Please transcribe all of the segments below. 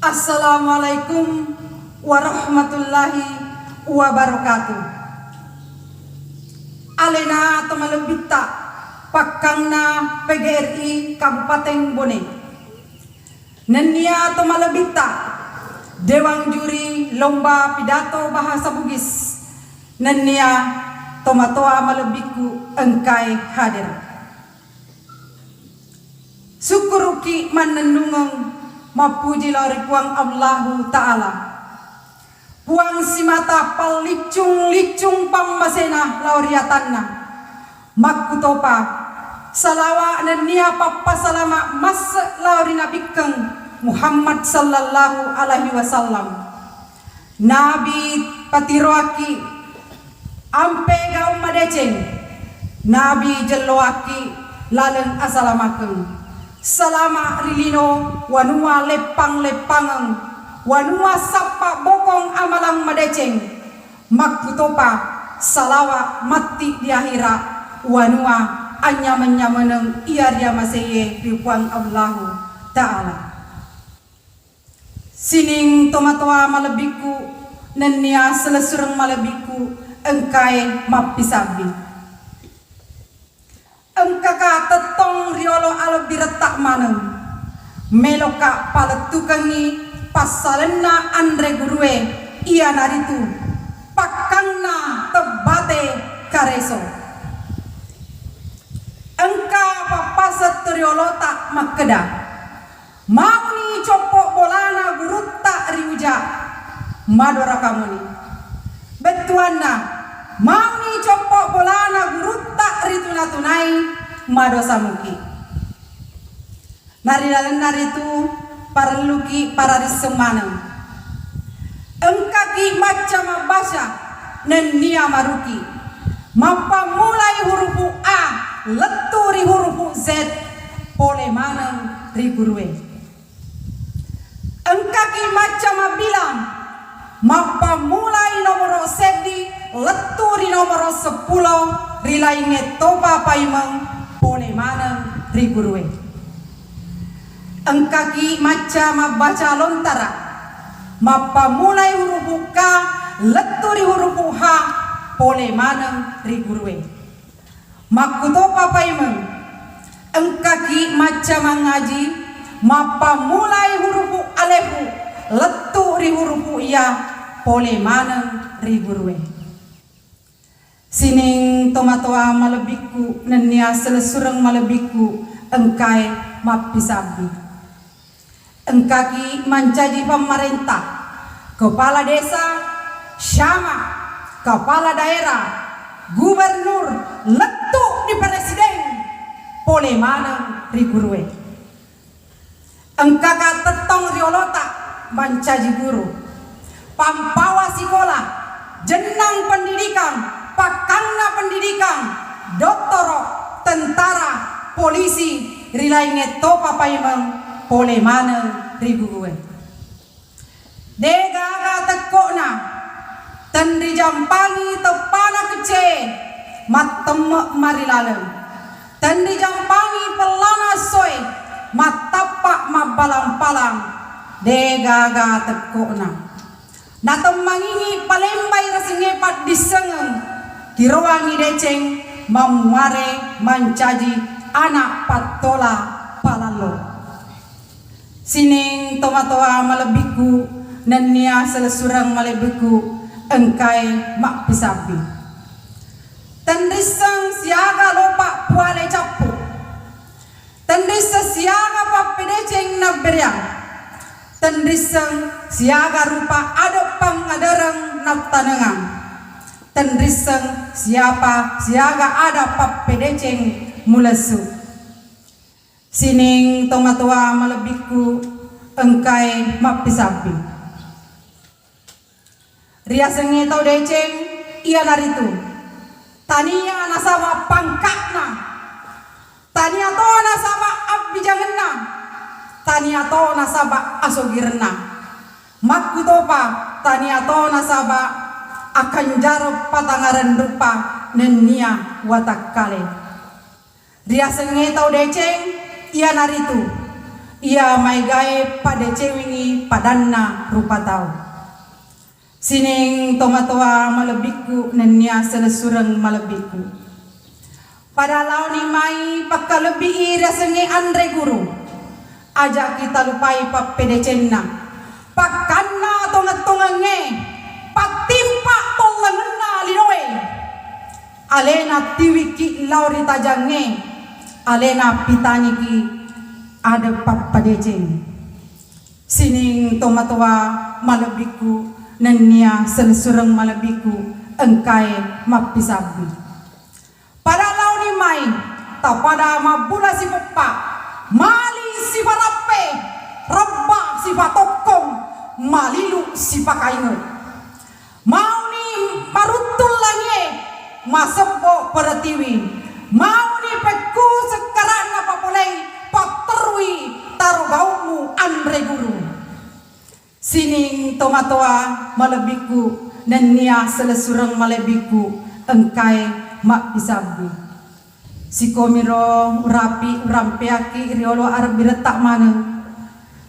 Assalamualaikum warahmatullahi wabarakatuh. Alena temalebita pakangna PGRI Kabupaten Bone. Nenia temalebita Dewan Juri Lomba Pidato Bahasa Bugis. Nenia tomatoa malebiku engkai hadir. Syukuruki manenungeng mapuji lari puang Allahu Ta'ala. Puang simata pal licung pammasena lauriatanna. Makutopa salawa nenia papa salama mas lauri nabikeng Muhammad sallallahu alaihi wasallam. Nabi patiroaki ampe gaum madeceng. Nabi jeloaki laleng asalamakeng. Salama rilino wanua lepang-lepangeng wanua sapa bokong amalang madeceng makutopa salawa mati di akhirat wanua anyameneng iaria maseye ripuan Allahu Ta'ala. Sining tomatoa malebiku nenia selesureng malebiku engkai mapisabi. Engkaka tetong riolo alo diretak maneng meloka paletukangi pasalena andre gurue iya naritu pakangna tebate kareso. Engka papasat riolo tak makeda mau ni copok bolana gurutta riuja madora kamuni betuanna mau ni copok bolana gurutta rituna tunai madosa muki. Nari dalam nari itu para luki para risemaneng. Engkaki macam bahasa nenia maruki. Mapa mulai huruf A leturi huruf Z pole maneng rigurwe. Engkaki macam bilang mapa mulai nomor sedi leturi nomor 10 rilainge topa paimeng pole maneng rigurwe. Engkaki macam baca lontara mapa mulai huruf K leturi huruf H pole maneng rigurwe. Makutopa paimeng engkaki macam ngaji mapa mulai huruf alef leturi huruf ya pole maneng rigurwe. Sining tomatoa malebiku nenia selesureng malebiku engkai mapisabi. Engkaki mancaji pemerintah kepala desa syama kepala daerah gubernur letuk di presiden pole maneng rigurwe. Engkaka tetong riolota mancaji guru pampawa sekolah jenang pendidikan pakangna pendidikan doktoro tentara polisi rilainge topa paimeng pole maneng rigurwe. Degaga tekokna tendri jampangi tepana kece matemek marilaleng tendri jampangi pelana soy matapak mabalang-palang degaga tekokna natemangingi palembai rasingepat disengeng kiroangi deceng mamuare mancaji anak patola palalo. Sining tomatoa malebiku nenia selesurang malebiku engkai mak pisabi. Tendrisang siaga lopak puale capu tendrisa siaga papedeceng naberyang tendrisang siaga rupa adop pangadarang naptanengang tendrisang siapa siaga ada papedeceng mulesu. Sining tomatoa malebiku engkai mapisabi. Riasenge tau deceng ia naritu tania nasaba pangkatna tania to nasaba abbijangenna tania to nasaba asogirna makutopa tania to nasaba akan jarop patangaran rupa nenia watak kale. Riasenge tau deceng ia naritu ia may gae pada cewingi padanna rupa tau. Sining tomatua malabiku nanya selesurang malabiku. Pada lau ni mai pakalebi rasengi andre guru. Ajak kita lupai pa pedecenna. Pakanna tonga-tongange patimpa tolangna linoe. Alena tiwiki lauri tajange. Alena pitaniki ada papadeceng. Sining tomatua malabiku nanya selesurang malabiku engkai mapisabi. Pada lau ni mai ta pada mabula si pepa mali si parape rabba si patokong malilu si pakaingo mau ni marutul lange masebo peratiwi mau ni peku sekarang apa boleh paterwi tarugaumu andre guru. Sining tomatoa malabiku nania selesurang malabiku engkai mak pisabi. Si komiro urapi urampeaki riolo arabi retak mana.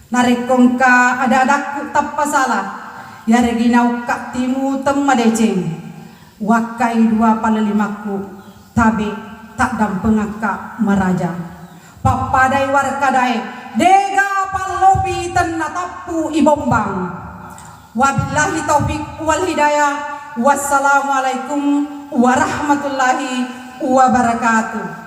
Narekongka ada-adaku tak pasalah. Ya reginau kak timu temadeceng. Wakai 2/5ku tabe tak dampengaka meraja. Papadai warkadai dega palobi tenatapu ibombang. Wabillahi taufik wal hidayah. Wassalamualaikum warahmatullahi wabarakatuh.